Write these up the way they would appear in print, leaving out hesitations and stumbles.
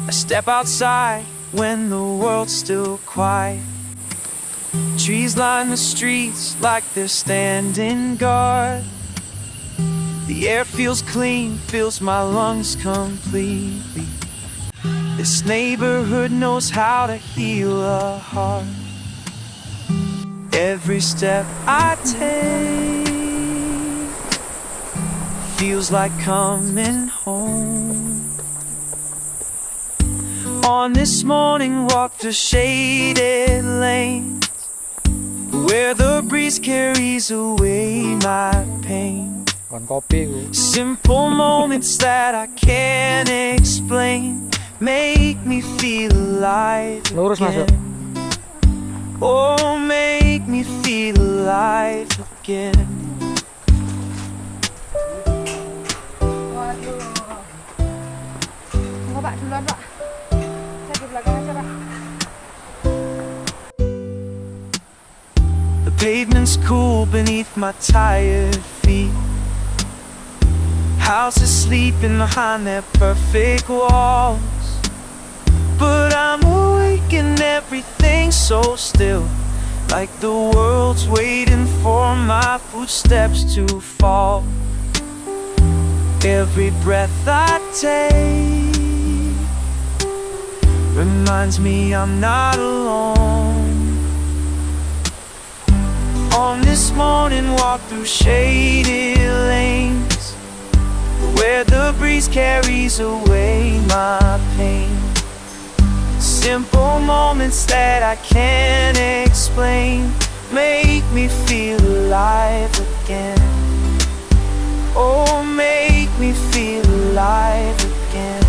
I step outside when the world's still quiet. Trees line the streets like they're standing guard. The air feels clean, fills my lungs completely. This neighborhood knows how to heal a heart. Every step I take feels like coming home. On this morning walk through shaded lanes, where the breeze carries away my pain. Simple moments that I can't explain make me feel alive again. Oh, make me feel alive again. Tunggu Pak, duluan Pak. Saya di belakang aja Pak. The pavement's cool beneath my tired feet. Houses sleeping behind their perfect walls, but I'm awake and everything's so still, like the world's waiting for my footsteps to fall. Every breath I take reminds me I'm not alone. On this morning walk through shaded lanes, where the breeze carries away my pain. Simple moments that I can't explain make me feel alive again. Oh, make me feel alive again.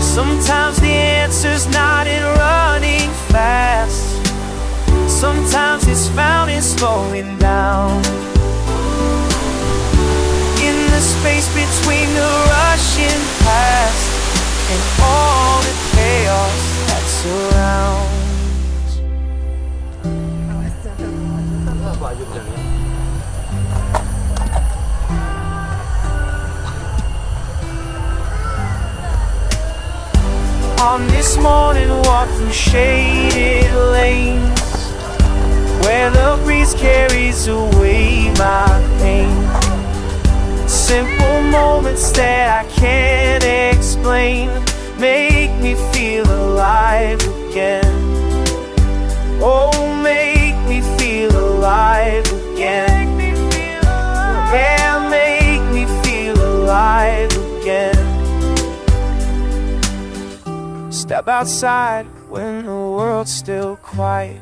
Sometimes the answer's not in running fast. Sometimes it's found in slowing down. In the space between the rushing past and all the chaos that surrounds. On this morning walk through shaded lanes, where the breeze carries away my pain. Simple moments that I can't explain make me feel alive again. Oh, make me feel alive again. Yeah, make me feel alive again. Step outside when the world's still quiet.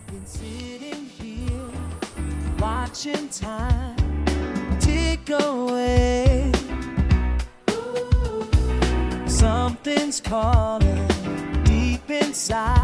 Been sitting here, watching time tick away. Something's calling deep inside.